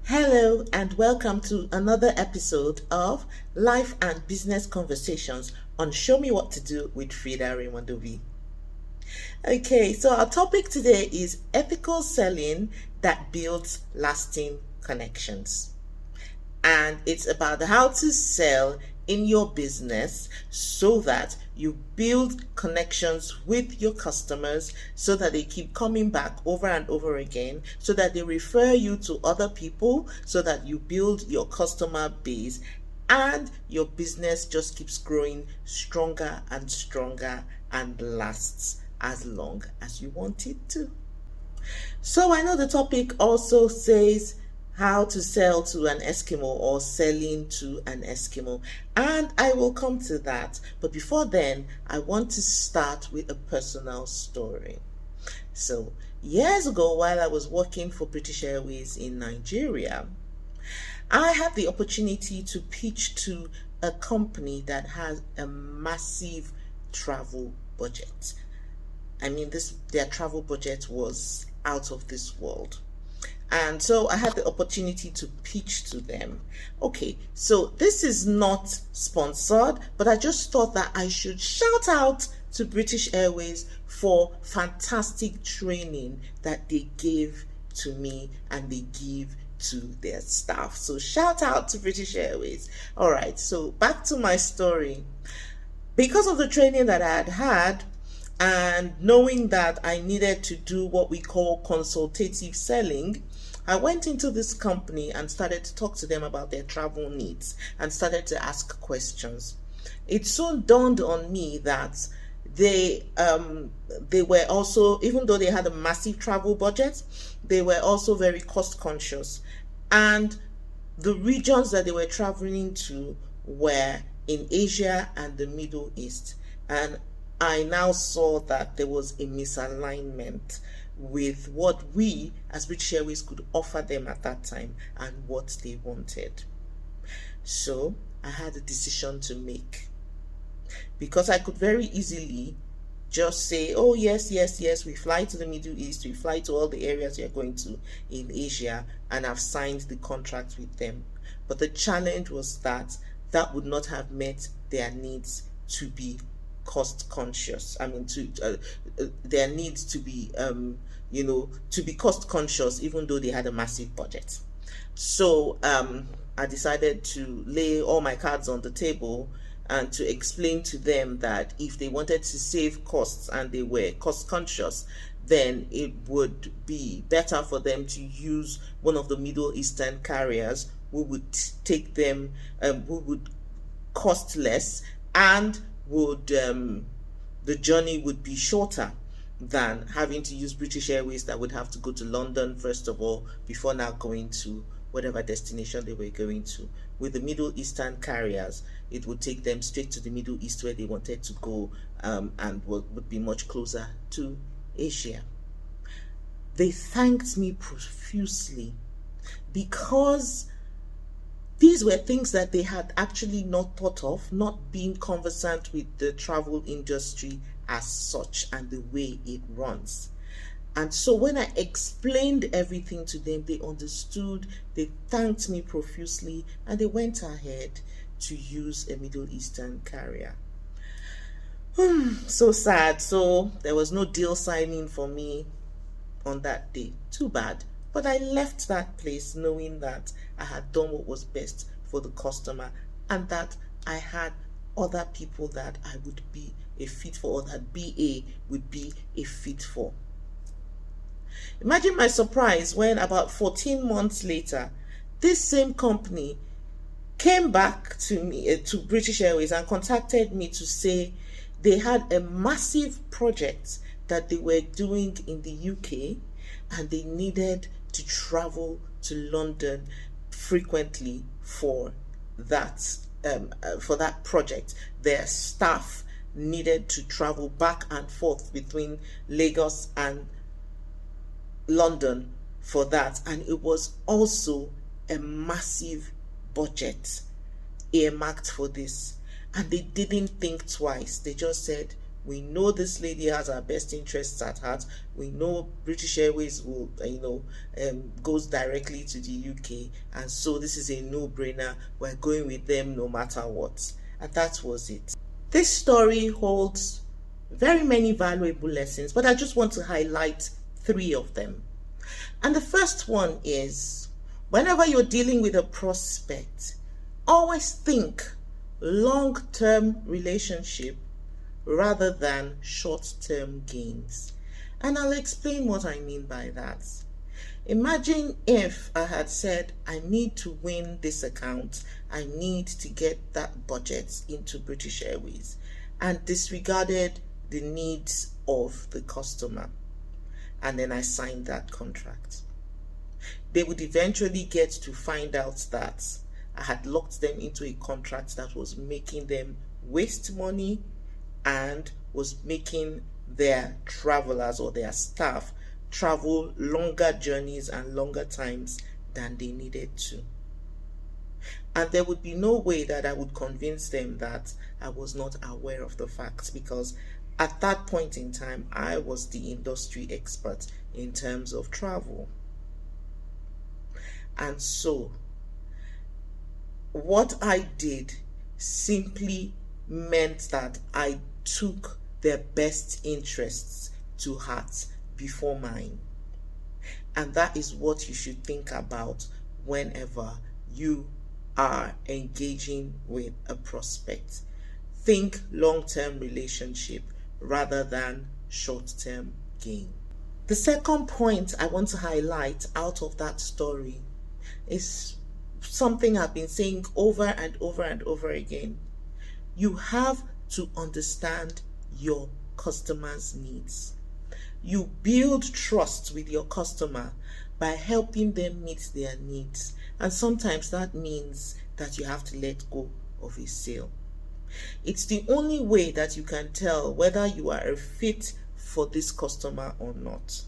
Hello and welcome to another episode of Life and Business Conversations on Show Me What to Do with Frida Raymondovi. Okay, so our topic today is ethical selling that builds lasting connections. And it's about how to sell in your business so that you build connections with your customers so that they keep coming back over and over again, so that they refer you to other people, so that you build your customer base and your business just keeps growing stronger and stronger and lasts as long as you want it to. So I know the topic also says how to sell to an Eskimo or selling to an Eskimo, and I will come to that. But before then, I want to start with a personal story. So years ago, while I was working for British Airways in Nigeria, I had the opportunity to pitch to a company that has a massive travel budget. I mean, their travel budget was out of this world. And so I had the opportunity to pitch to them. Okay, so this is not sponsored, but I just thought that I should shout out to British Airways for fantastic training that they gave to me and they give to their staff. So shout out to British Airways. All right, so back to my story. Because of the training that I had had, and knowing that I needed to do what we call consultative selling, I went into this company and started to talk to them about their travel needs and started to ask questions. It soon dawned on me that they were also, even though they had a massive travel budget, they were also very cost conscious. And the regions that they were traveling to were in Asia and the Middle East. And I now saw that there was a misalignment with what we as British Airways could offer them at that time and what they wanted. So I had a decision to make, because I could very easily just say, oh yes, we fly to the Middle East, we fly to all the areas you're going to in Asia, and I've signed the contract with them. But the challenge was that that would not have met their needs to be cost conscious. I mean, their needs to be to be cost conscious, even though they had a massive budget. So I decided to lay all my cards on the table and to explain to them that if they wanted to save costs and they were cost conscious, then it would be better for them to use one of the Middle Eastern carriers who would take them, who would cost less, and would the journey would be shorter than having to use British Airways that would have to go to London first of all before now going to whatever destination they were going to. With the Middle Eastern carriers, it would take them straight to the Middle East where they wanted to go, and would be much closer to Asia. They thanked me profusely because these were things that they had actually not thought of, not being conversant with the travel industry as such and the way it runs. And so when I explained everything to them, they understood, they thanked me profusely, and they went ahead to use a Middle Eastern carrier. So sad. So there was no deal signing for me on that day. Too bad. But I left that place knowing that I had done what was best for the customer and that I had other people that I would be a fit for, or that BA would be a fit for. Imagine my surprise when about 14 months later, this same company came back to me, to British Airways, and contacted me to say they had a massive project that they were doing in the UK and they needed to travel to London frequently for that project. Their staff needed to travel back and forth between Lagos and London for that, and it was also a massive budget earmarked for this, and they didn't think twice. They just said, We know this lady has our best interests at heart. We know British Airways will, goes directly to the UK, and so this is a no-brainer. We're going with them no matter what. And that was it. This story holds very many valuable lessons, but I just want to highlight 3 of them. And the first one is, whenever you're dealing with a prospect, always think long-term relationship rather than short-term gains. And I'll explain what I mean by that. Imagine if I had said, I need to win this account, I need to get that budget into British Airways, and disregarded the needs of the customer, and then I signed that contract. They would eventually get to find out that I had locked them into a contract that was making them waste money and was making their travelers or their staff travel longer journeys and longer times than they needed to. And there would be no way that I would convince them that I was not aware of the facts, because at that point in time, I was the industry expert in terms of travel. And so, what I did simply meant that I took their best interests to heart before mine. And that is what you should think about whenever you are engaging with a prospect. Think long-term relationship rather than short-term gain. The second point I want to highlight out of that story is something I've been saying over and over and over again. You have to understand your customer's needs. You build trust with your customer by helping them meet their needs. And sometimes that means that you have to let go of a sale. It's the only way that you can tell whether you are a fit for this customer or not.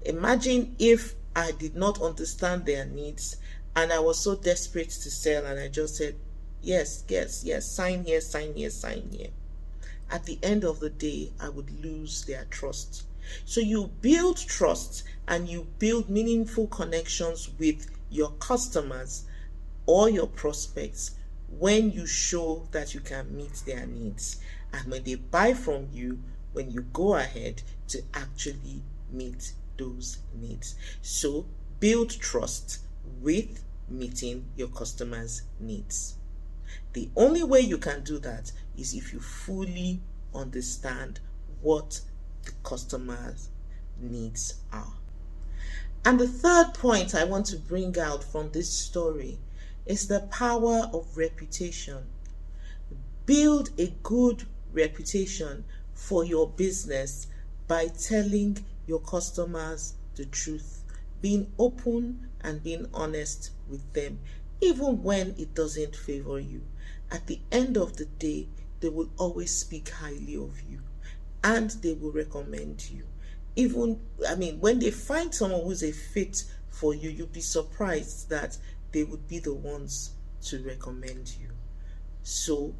Imagine if I did not understand their needs and I was so desperate to sell and I just said, yes, sign here, sign here, sign here. At the end of the day, I would lose their trust. So you build trust and you build meaningful connections with your customers or your prospects when you show that you can meet their needs, and when they buy from you, when you go ahead to actually meet those needs. So build trust with meeting your customers' needs. The only way you can do that is if you fully understand what the customer's needs are. And the third point I want to bring out from this story is the power of reputation. Build a good reputation for your business by telling your customers the truth, being open and being honest with them, even when it doesn't favor you. At the end of the day, they will always speak highly of you and they will recommend you. When they find someone who's a fit for you, you'll be surprised that they would be the ones to recommend you. So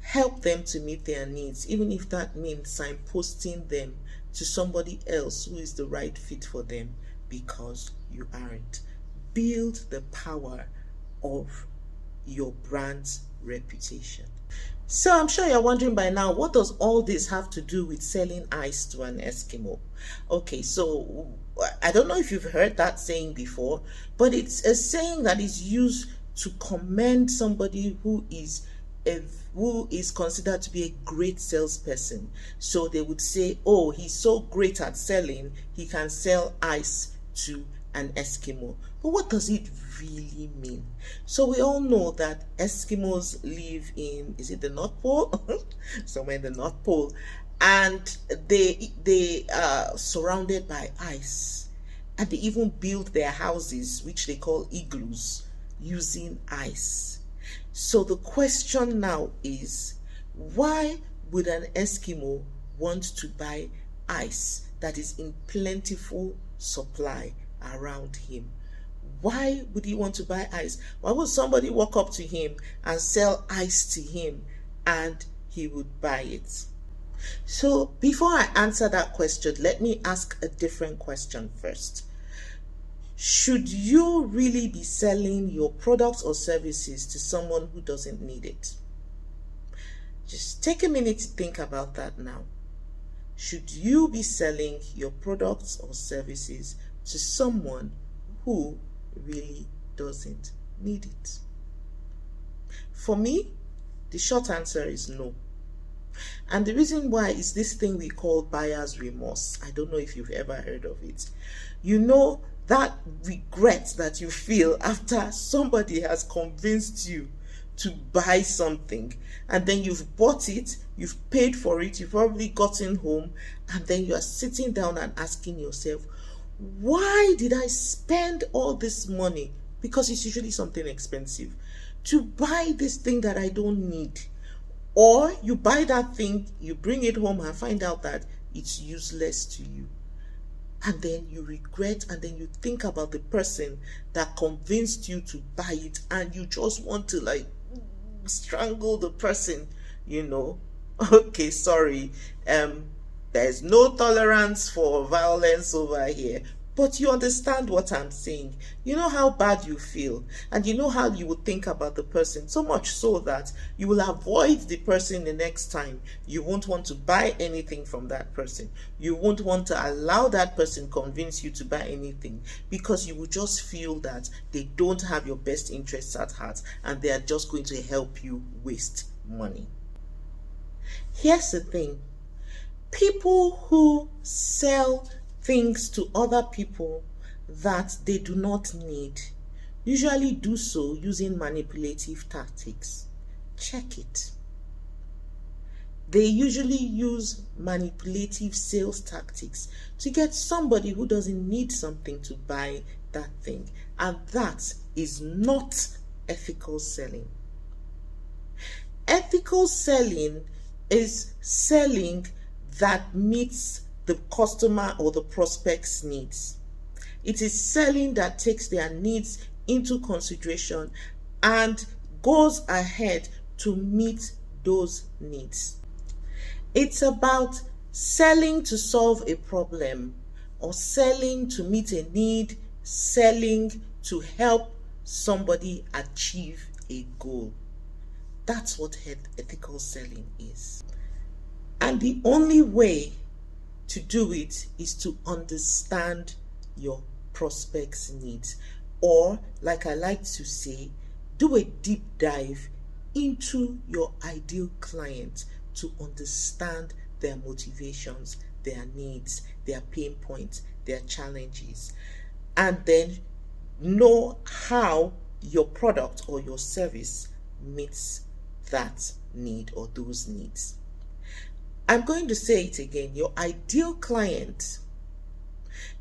help them to meet their needs, even if that means signposting them to somebody else who is the right fit for them because you aren't. Build the power of your brand's reputation. So I'm sure you're wondering by now, what does all this have to do with selling ice to an Eskimo? Okay, so I don't know if you've heard that saying before, but it's a saying that is used to commend somebody who is considered to be a great salesperson. So they would say, oh, he's so great at selling, he can sell ice to an Eskimo. But what does it really mean? So we all know that Eskimos live in, is it the North Pole? Somewhere in the North Pole. And they are surrounded by ice. And they even build their houses, which they call igloos, using ice. So the question now is, why would an Eskimo want to buy ice that is in plentiful supply around him? Why would he want to buy ice? Why would somebody walk up to him and sell ice to him and he would buy it? So before I answer that question, let me ask a different question first. Should you really be selling your products or services to someone who doesn't need it? Just take a minute to think about that now. Should you be selling your products or services to someone who really doesn't need it? For me, the short answer is no. And the reason why is this thing we call buyer's remorse. I don't know if you've ever heard of it. You know, that regret that you feel after somebody has convinced you to buy something, and then you've bought it, you've paid for it, you've probably gotten home, and then you are sitting down and asking yourself, why did I spend all this money, because it's usually something expensive, to buy this thing that I don't need? Or you buy that thing, you bring it home and find out that it's useless to you. And then you regret, and then you think about the person that convinced you to buy it, and you just want to like strangle the person, you know. Okay, sorry, there's no tolerance for violence over here, but you understand what I'm saying. You know how bad you feel, and you know how you would think about the person, so much so that you will avoid the person the next time. You won't want to buy anything from that person. You won't want to allow that person convince you to buy anything, because you will just feel that they don't have your best interests at heart, and they are just going to help you waste money. Here's the thing. People who sell things to other people that they do not need usually do so using manipulative tactics. Check it. They usually use manipulative sales tactics to get somebody who doesn't need something to buy that thing, and that is not ethical selling. Ethical selling is selling that meets the customer or the prospect's needs. It is selling that takes their needs into consideration and goes ahead to meet those needs. It's about selling to solve a problem, or selling to meet a need, selling to help somebody achieve a goal. That's what ethical selling is. And the only way to do it is to understand your prospect's needs, or like I like to say, do a deep dive into your ideal client to understand their motivations, their needs, their pain points, their challenges, and then know how your product or your service meets that need or those needs. I'm going to say it again. Your ideal client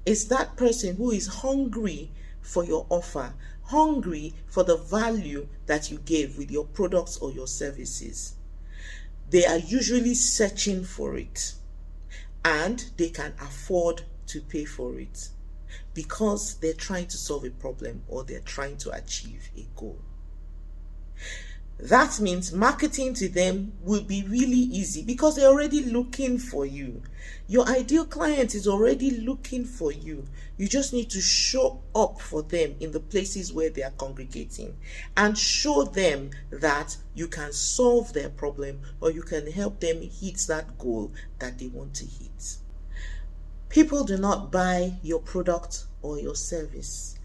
is that person who is hungry for your offer, hungry for the value that you gave with your products or your services. They are usually searching for it, and they can afford to pay for it because they're trying to solve a problem or they're trying to achieve a goal. That means marketing to them will be really easy because they're already looking for you. Your ideal client is already looking for you. You just need to show up for them in the places where they are congregating and show them that you can solve their problem or you can help them hit that goal that they want to hit. People do not buy your product or your service.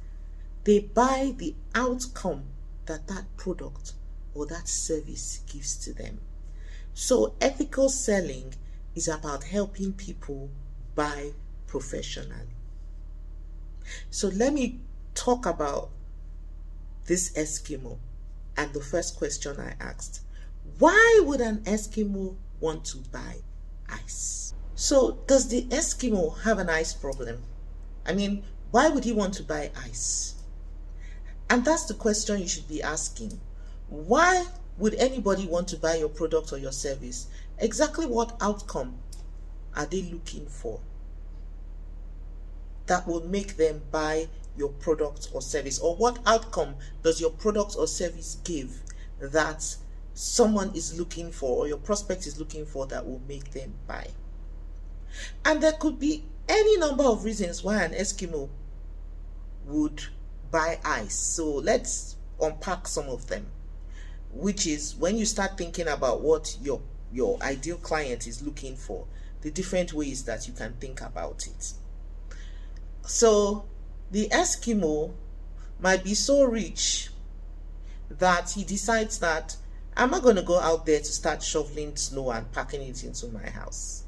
They buy the outcome that product or that service gives to them. So ethical selling is about helping people buy professionally. So let me talk about this Eskimo and the first question I asked. Why would an Eskimo want to buy ice? So does the Eskimo have an ice problem? I mean, why would he want to buy ice? And that's the question you should be asking. Why would anybody want to buy your product or your service? Exactly what outcome are they looking for that will make them buy your product or service? Or what outcome does your product or service give that someone is looking for, or your prospect is looking for, that will make them buy. And there could be any number of reasons why an Eskimo would buy ice. So let's unpack some of them, which is when you start thinking about what your ideal client is looking for, the different ways that you can think about it. So the Eskimo might be so rich that he decides that I'm not going to go out there to start shoveling snow and packing it into my house.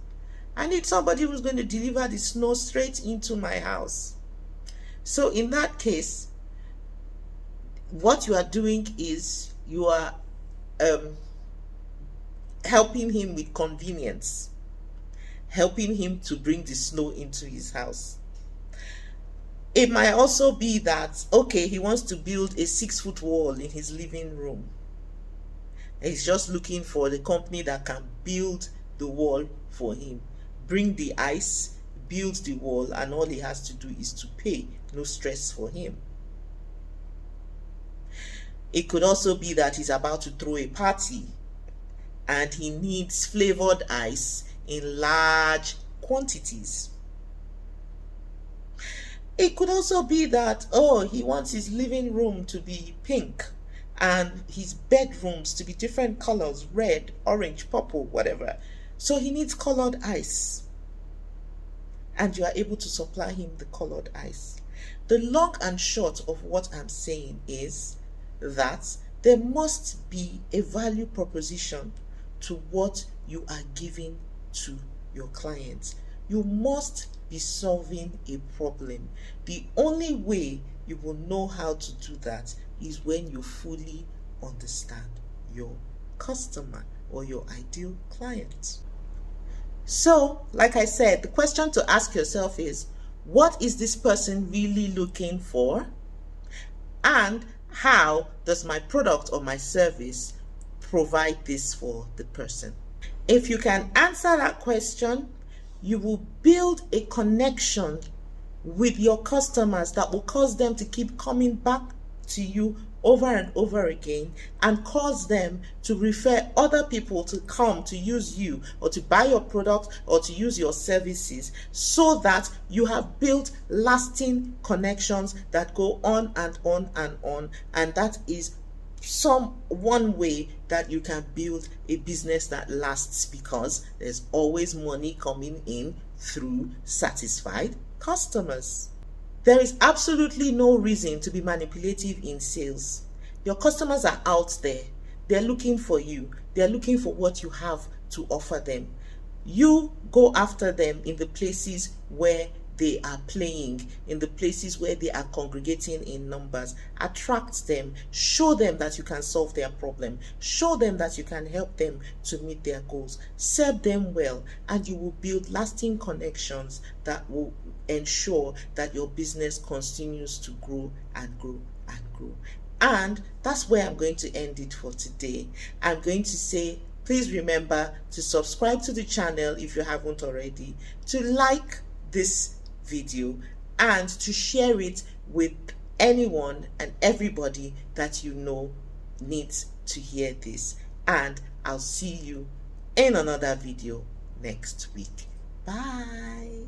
I need somebody who's going to deliver the snow straight into my house. So in that case, what you are doing is you are helping him with convenience, helping him to bring the snow into his house. It might also be that, okay, he wants to build a 6-foot wall in his living room. He's just looking for the company that can build the wall for him, bring the ice, build the wall, and all he has to do is to pay. No stress for him. It could also be that he's about to throw a party and he needs flavored ice in large quantities. It could also be that, oh, he wants his living room to be pink and his bedrooms to be different colors, red, orange, purple, whatever. So he needs colored ice. And you are able to supply him the colored ice. The long and short of what I'm saying is that there must be a value proposition to what you are giving to your clients. You must be solving a problem. The only way you will know how to do that is when you fully understand your customer or your ideal client. So, like I said, the question to ask yourself is, what is this person really looking for? And how does my product or my service provide this for the person? If you can answer that question, you will build a connection with your customers that will cause them to keep coming back to you over and over again, and cause them to refer other people to come to use you or to buy your product or to use your services, so that you have built lasting connections that go on and on and on. And that is one way that you can build a business that lasts, because there's always money coming in through satisfied customers. There is absolutely no reason to be manipulative in sales. Your customers are out there. They're looking for you. They're looking for what you have to offer them. You go after them in the places where they are playing, in the places where they are congregating in numbers. Attract them. Show them that you can solve their problem. Show them that you can help them to meet their goals. Serve them well, and you will build lasting connections that will ensure that your business continues to grow and grow and grow. And that's where I'm going to end it for today. I'm going to say, please remember to subscribe to the channel if you haven't already, to like this video, and to share it with anyone and everybody that you know needs to hear this. And I'll see you in another video next week. Bye.